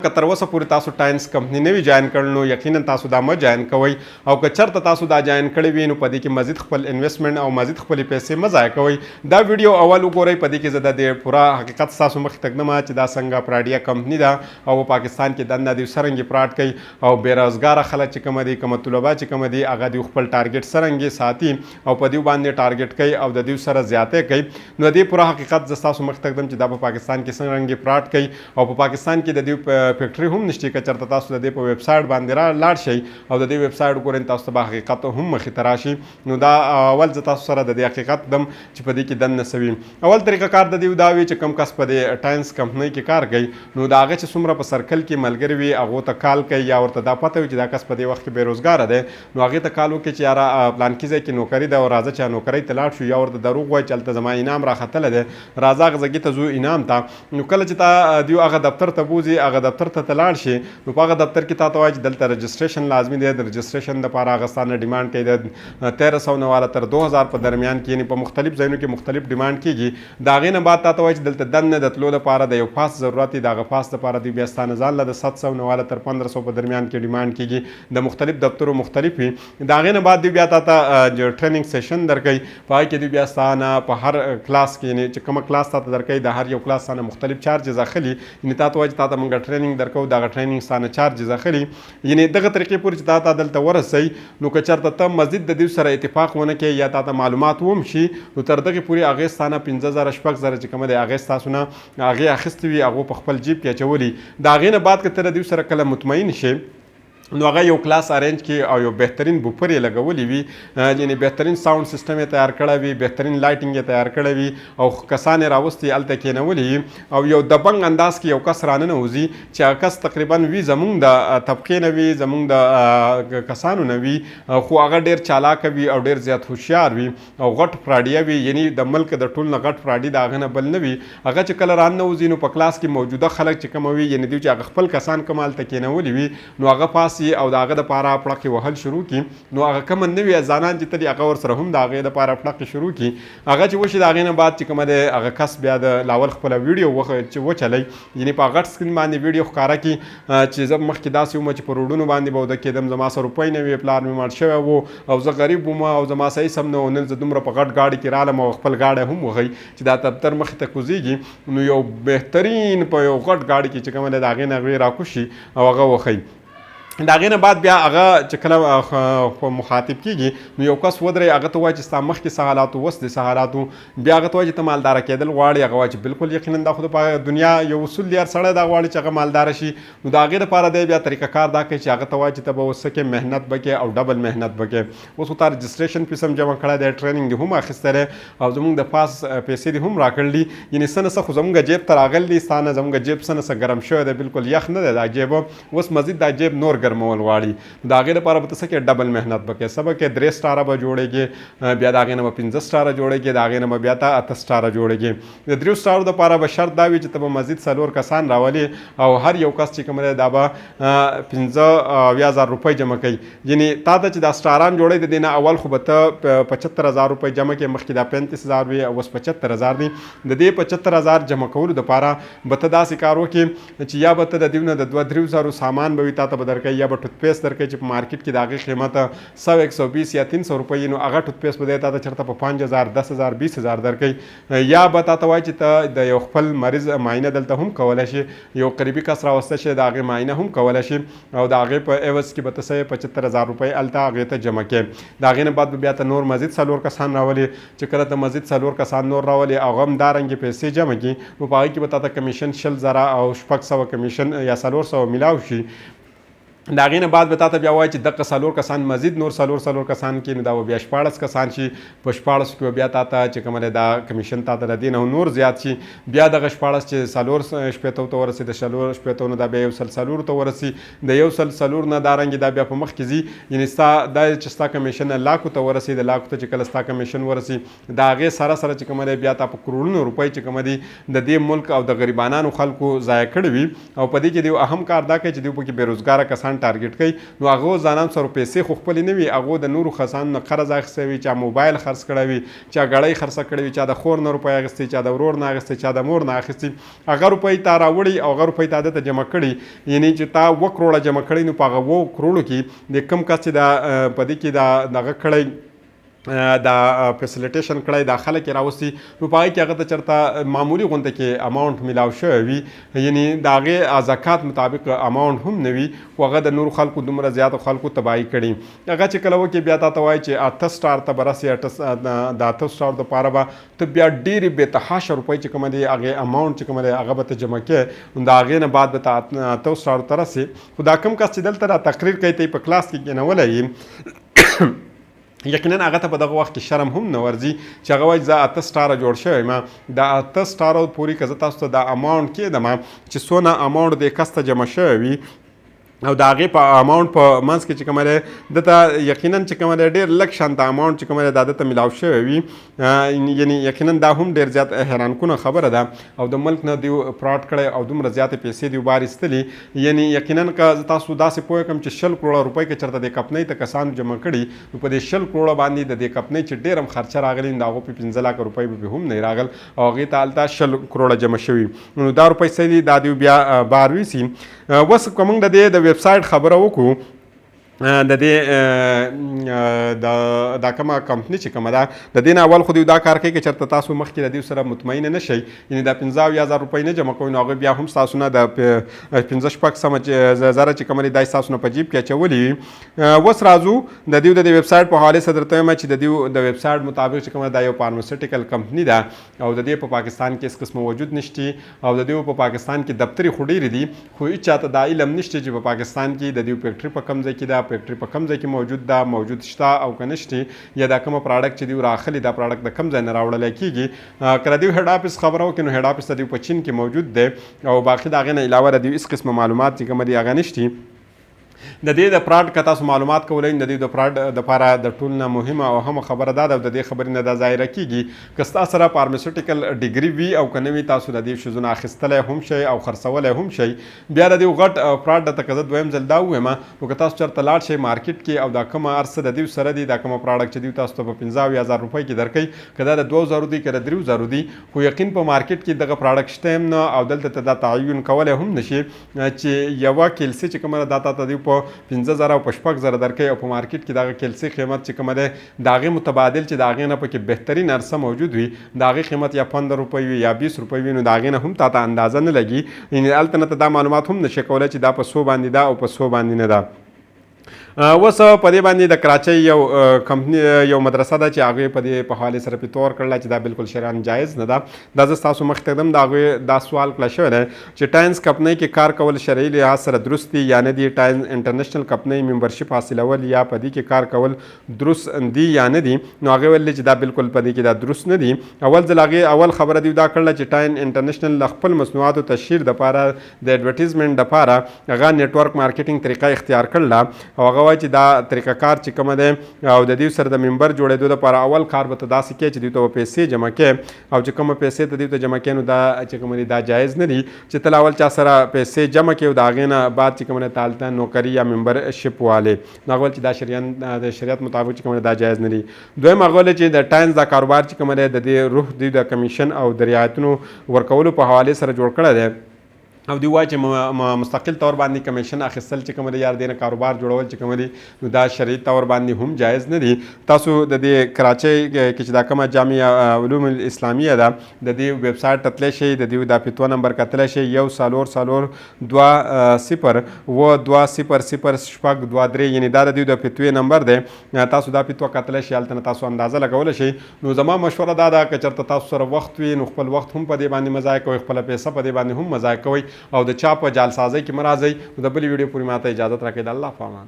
که تر اوسه پورې تاسو ټاینس کمپنی نه وي جاین کړل نو یقینا تاسو دا مه جاین کوئ او که چېرته تاسو دا جاین کړی وي نو په دې کې مزید خپل انویسټمنټ او مزید خپلې پیسې مه ضایع کوئ. دا ویډیو اول وګورئ، په دې کې زه د دې پوره حقیقت ستاسو مخې ته ږدم چې دا څنګه پراډیا کمپني ده او په پاکستان کې دنده دوی څرنګې فراډ کوي او بېروزګاره خلک چې کومه دي، کومه طلبه چې کومه دي، هغه دوی خپل ټارګېټ څرنګې ساتي او په دوی باندې ټارګېټ کوي او د دوی سره زیاتې کوي. نو د دې پوره حقیقت زه ستاسو مخې ته ږدم چې دا په پاکستان کې څرنګې فراډ کوي او په پاکستان کې د دوی فیکټري هم نشته. که چېرته تاسو د دې په ویب سایټ باندې لاړ شئ او د دې ویب سایټ وګورئ تاسو ته به حقیقت هم مخې ته راشي. نو دا اول زه تاسو سره د دې حقیقت دم چې په دې کې دننه څه وي. اول طریقه کار د دې دا وي چې کوم کس په دې ټاینس کمپنۍ کې کار کوي نو د هغه چې څومره په سرکل کې ملګري وي هغو ته کال کوي یا ورته دا پته وي چې دا کس په دې وخت کې بېروزګاره دی نو هغې ته کال وکړي چې یاره پلانکي ځای کې نوکري ده او راځه چې نوکرۍ ته لاړ شو، یا ورته دروغ وایي چې هلته زما انعام راختلی دی، راځه هغه ځګي ته ځو انعام ته. نو کله چې تا دوی هغه دفتر ته بوځي، هغه دفتر ته لاړ شي نو په هغه دفتر کې تا ته وایي چې دلته رجسټریشن لازمي دی. د رجسټریشن دپاره هغه ستا نه ډیمانډ کوي د 1300 نه والا تر 2000 په درمیان کې، یعنې په مختلف ځایونو کې مختلف ډیمانډ کېږي. د هغې نه بعد تا ته وایي چې دلته دننه د تلو لپاره د یو پاس ضرورت دی. د هغه پاس دپاره دوی بیا ستا نه ځان له د 700 نه والا تر 1500 په درمیان کې ډیمانډ کېږي. د مختلف دفترو مختلف وي. د هغې نه بعد دوی بیا تا ته ټریننګ سیشن درکوي. په هغې کې دوی بیا ستا نه په هر کلاس کې، یعنې چې کومه کلاس تا ته درکوي د هر یو کلاس ستا نه مختلف چارجز اخلي. یعنې تا ته وایي چې تا ته موږ ټریننګ درکوو، د هغه ټریننګ ستا نه چارجز اخلي. یعنې دغه طریقې پورې چې تا ته دلته ورسئ نو که چېرته ته مزید د دوی سره اتفاق ونه کړې یا تا ته معلومات وم شي نو تر دغې پورې هغې ستا نه 50,000 شپږ چې کومه دی هغې ستاسو نه هغې اخیستې وي، هغو په خپل جیب کې اچولي. د هغې نه بعد که ته د دوی سره کله مطمئن شي نو هغه یو کلاس ارینج کړي او یو بهترین بوفر یې لګولی وي، یعنې بهترین ساوند سیسټم یې تیار کړی وي، بهترین لایټینګ یې تیار کړی وي او کسان یې راوستي هلته کېنولي وي او یو دبنګ انداز کې یو کس راننوځي چې هغه کس تقریبا وي زمونږ د طبقې نه وي، زمونږ د کسانو نه وي، خو هغه ډېر چالاکه وي او ډېر زیات هوښیار وي او غټ فراډیه وي. یعنې د ملک د ټول نه غټ فراډي د هغه نه بل نه وي. هغه چې کله راننوځي نو په کلاس کې موجوده خلک چې کومه وي، یعنې دوی چې هغه خپل کسان کوم هلته کېنولي وي نو هغه پاس او د هغه دپاره پړقې وهل شروع کړي. نو هغه کومه نوي ځانان چې تلي هغه ورسره هم د هغې دپاره پړقې شروع کړي. هغه چې وشي د هغې نه بعد چې کومه دی هغه کس بیا د لاول خپله ویډیو وچلئ، یعنې په غټ سکرین باندې ویډیو ښکاره کړي چې زه مخکې داسې وم چې په روډونو باندې به وده کېدم، زما سره روپۍ نه وې، پلار مې مړ شوی و او زه غریب وم او زما صحیح سم نه و، نن زه دومره په غټ گاډي کې رالم او خپل گاډی هم وښئ چې دا دفتر مخې ته کوزېږي نو یو بهترین په یو غټ گاډي کې چې کومه دی د هغې نه هغې راکوشي او هغه وښئ. د هغې نه بعد بیا هغه چې کله مخاطب کېږي نو یو کس ودرئ، هغه ته وایي چې ستا مخکې څه حالاتو اوس د څه حالاتو، بیا هغه ته وایي چې ته مالداره کېدل غواړې، هغه وایي چې بالکل یقینا دا خو د دنیا یو اصول دی، هر سړی دا غواړي چې هغه مالداره شي. نو د هغې دپاره دی بیا طریقه کار دا کوي چې هغه ته وایي چې ته به اوس څه کې محنت به کې او ډبل محنت به کې. اوس خو تا رجسټریشن فیس هم جمع کړی دی، ټریننګ دې هم اخیستی او زموږ د پاس پیسې دې هم راکړلي، یعنې څه نه څه خو زموږ جیب ته راغلی دي، ستا نه زموږ جیب څه نه څه ګرم شوی دی، بالکل یخ نه دی دا جیب، اوس مزید دا جیب نور ګرمول غواړي. د هغې لپاره به ته څه کې ډبل محنت به کوې، څه به کې 3 سټاره به جوړېږي، بیا د هغې نه به 15 سټاره جوړېږي، د هغې نه به بیا ته 8 سټاره جوړېږي. د 3 سټارو دپاره به شرط دا وي چې ته به مزید 4 کسان راولې او هر یو کس چې کوم دی دا به 15,000 روپۍ جمع کوي. یعنې تا ته چې دا سټاران جوړوي د دې نه اول خو به ته 75,000 روپۍ جمع کوې، مخکې دا 35,000 وي او اوس 75,000 دي. د دې 75,000 جمع کولو دپاره به ته داسې کار وکړې چې یا به ته د دې نه د 2-3 سامان به وي تا ته به درکوي، یا به ټوتپیسټ درکوي چې په مارکیټ کې د هغې قیمت 100-120 یا 300 روپۍ نو هغه ټوتپیسټ به دی تا ته چېرته په 5,000 10,000 20,000 درکوي. یا به تا ته وایي چې ته د یو خپل مریض معاینه دلته هم کولی شي، یو قریبي کس راوسته شي د هغې معاینه هم کولی شي او د هغې په عوض کې به ته څه 75,000 روپۍ هلته هغې ته جمع کړې. د هغې نه بعد به بیا ته نور مزید 4 کسان راولې، چې کله ته مزید 4 کسان نور راولې هغه هم دارنګې پیسې جمع کړي نو په هغې کې به تا ته کمیشن 20,000 او 600 کمیشن یا 400 میلاو شي. د هغې نه بعد به تا ته بیا وایي چې دغه 4 کسان مزید نور 4 کسان کې نو دا به بیا 16 کسان شي، په 16 کې به بیا تا ته چې کومه دی دا کمیشن تا ته د دې نه نور زیات شي. بیا دغه 16 چې 4 شپېتو ته ورسي، د 4 شپېتو نه دا بیا 1,400 ته ورسي، د 1,400 نه دارنګې دا بیا په مخ کې ځي، یعنې ستا دا چې ستا کمیشن لاکو ته ورسي، د لاکو ته چې کله ستا کمیشن ورسي د هغې سره سره چې کومه دی بیا تا په کروڑونو روپۍ چې کومه دي د دې ملک او د غریبانانو خلکو ضایع کړي وي. او په دې کې د یو اهم کار دا کوي چې دوی پکې بېروزګاره کسان کسان ټارګټ کوي نو هغه ځانان سره پیسې خو خپلې نه وي هغه د نورو کسانو نه قرض اخیستی وي چا موبایل خرڅ کړی وي چا ګړۍ خرڅه کړې وي چا د خور نه روپۍ اخیستې چا د ورور نه اخیستې چا د مور نه اخیستې هغه روپۍ تا راوړي او هغه روپۍ تا دته جمع کړي یعنی چې تا 2 کروړه جمع کړی نو په هغه 2 کروړو کې د کم کس چې دا په دې کې دا دغه کړی دا فیسیلیټیشن کړی دا خلک یې راوستي نو په هغې کې هغه ته چېرته معمولي غونډه کې اماونټ میلاو شوی وي یعنی د هغې زکات مطابق اماونټ هم نه وي خو هغه د نورو خلکو دومره زیاتو خلکو تباهي کړي هغه چې کله وکړي بیا تا ته وایي چې 8 سټار ته به رسې د 8 سټار دپاره به ته بیا ډېرې بېتحاشه روپۍ چې کومه دی هغې اماونټ چې کومه دی هغه به ته جمع کړې نو د هغې نه بعد به ته 8 سټارو ته رسې خو دا کوم کس چې دلته را تقریر کوي ته یې په کلاس کې کېنولی یې یقینا هغه ته په دغه وخت کې شرم هم نه ورځي چې هغه وایي زه 8 سټاره جوړ شوی یم د 8 سټارو پورې که زه تاسو ته د اماونټ کېدم چې څونه اماونټ دې کس ته جمع شوی وي او د هغې په اماونټ په منځ کې چې کومه دی دته یقینا چې کومه دی ډېر لږ شانته اماونټ چې کومه دی دا دته میلاو شوی وي یعنی یقینا دا هم ډېر زیات حیرانکونه خبره ده او د ملک نه دیو فراډ کړی او دومره زیاتې پیسې دیو بار ایستلي یعنی یقینا که تاسو داسې پوه کړم چې 100 کروړه روپۍ که چېرته د کمپنۍ ته کسانو جمع کړي نو په دې 100 کروړه باندې د دې کمپنۍ چې ډېر هم خرچه راغلي نو د هغو په 15 لکه روپۍ به هم نه راغل او هغې ته هلته 100 کروړه جمع شوي نو دا روپۍ څه دي دا دیو بیا بار ویسي اوس که موږ د دې د ویب سایټ خبره وکړو د دې دا کومه کمپنۍ چې کومه ده د دې نه اول خو دوی دا کار کوي که چېرته تاسو مخکې د دوی سره مطمئن نه شئ یعنې دا 15,000 روپۍ نه جمع کوئ نو هغوی بیا هم ستاسو نه د 15 زره چې کومه دي دا یې ستاسو نه په جیب کې اچولي وي اوس راځو د دوی د دې ویب سایټ په حوالې سره درته وایم چې د دوی د ویب سایټ مطابق چې کومه دا یو فارماسیوټیکل کمپنۍ ده او د دې په پاکستان کې هېڅ قسمه وجود نشته او د دوی په پاکستان کې دفترې خو ډېرې دي خو هېڅ چاته دا علم نشته چې په پاکستان کې د دوی فیکټري په کوم ځای کې ده فیکټري په کوم ځای کې موجود ده موجود شته او که نشته یا دا کومه پراډکټ چې دوی راخلي دا پراډکټ د کوم ځای نه راوړلی کېږي که د دوی هیډ آفیس خبره وکړي نو هیډ آفیس د دوی په چین کې موجود دی او باقي د هغې نه علاوه د دوی هېڅ قسمه معلومات چې کومه دي هغه نشته د دې د فراډ که تاسو معلومات کولی د دې د فراډ دپاره د ټول نه مهمه او اهمه خبره دا ده او د دې خبرې نه دا ظاهره کېږي که ستا سره فارماسیوټیکل ډیګري وي او که نه وي تاسو د دې شیزونه اخیستلی هم شئ او خرڅولی هم شئ بیا د دې غټ فراډ درته که زه دویم ځل دا ووایم نو که تاسو چېرته لاړ شئ مارکیټ کې او دا کومه هر څه د دوی سره دي دا کومه پراډکټ چې دوی تاسو ته په 15,000 روپۍ کې درکوي که دا د 2,000 دي که د 3,000 دي خو یقین په مارکیټ کې دغه پراډکټ شته هم نه او دلته ته دا تعین کولی هم نه شي چې یوه کیلسي چې کومه ده دا تا ته دوی په 15,000 او په 6,000 درکوي او په مارکیټ کې دغه کیلسي قیمت چې کومه دی د هغې متبادل چې د هغې نه پکې بهترین عرصه موجود وي د هغې قیمت یا 15 روپۍ وي یا 20 روپۍ وي نو د هغې نه هم تا ته اندازه نه لګي یعنې هلته نه ته دا معلومات هم نشي کولی چې دا په 100 باندې ده او په 100 باندې نه ده اوس په دې باندې د کراچۍ یو کمپنۍ یو مدرسه ده چې هغوی په دې په حوالې سره فتوا ورکړله چې دا بالکل شرعاً جایز نه ده دا زه ستاسو مخې ته ږدم د هغوی دا سوال کړی شوی دی چې ټاینز کمپنۍ کې کار کول شرعي لحاظ سره درست دي یا نه دي ټاینز انټرنیشنل کمپنۍ ممبرشپ حاصلول یا په دې کې کار کول درست دي یا نه دي نو هغې ویلي چې دا بالکل په دې کې دا درست نه دي اول ځل هغې اول خبره دوی دا کړله چې ټاین انټرنیشنل د خپل مصنوعاتو تشهیر دپاره د ایډورټیزمنټ دپاره هغه نیټورک مارکیټینګ طریقه اختیار کړله او هغه وایي چې دا طریقه کار چې کومه دی او د دوی سره د ممبر جوړېدو دپاره اول کار به ته داسې کوې چې دوی ته به پیسې جمع کوې او چې کومه پیسې ته دوی ته جمع کوې نو دا چې کومه دي دا جایز نه دي چې ته اول چا سره پیسې جمع کوې او د هغې نه بعد چې کومه دی ته هلته نوکري یا ممبرشپ والې نو هغه ویل چې دا د شریعت مطابق چې کومه دا جایز نه دي دویم هغه ویل چې د ټاینز دا کاروبار چې کومه دی د دې روح دوی د کمیشن او د رعایتونو ورکولو په حوالې سره جوړ کړی دی او دوی وایي چې مستقل طور باندې کمیشن اخیستل چې کومه دی یا د دې نه کاروبار جوړول چې کومه دي نو دا شرعي طور باندې هم جایز نه دي تاسو د دې کراچۍ کې چې دا کومه جامعه علوم الاسلامیه ده د دې ویب سایټ ته تللی شئ د دوی دا فتوا نمبر کتلی شئ 1-4-4-2-0-0-0-6-2-3 یعنې دا د دوی د فتوې نمبر دی تاسو دا فتوا کتلی شئ هلته نه تاسو اندازه لګولی شئ نو زما مشوره دا ده که چېرته تاسو سره وخت وي نو خپل وخت هم په دې باندې مضایع کوئ خپله پیسه په دې باندې هم مضایع کوئ او د چا په جالسازۍ کې مه راځئ نو د بلې ویډیو پورې ماته اجازت راکړئ د الله په امان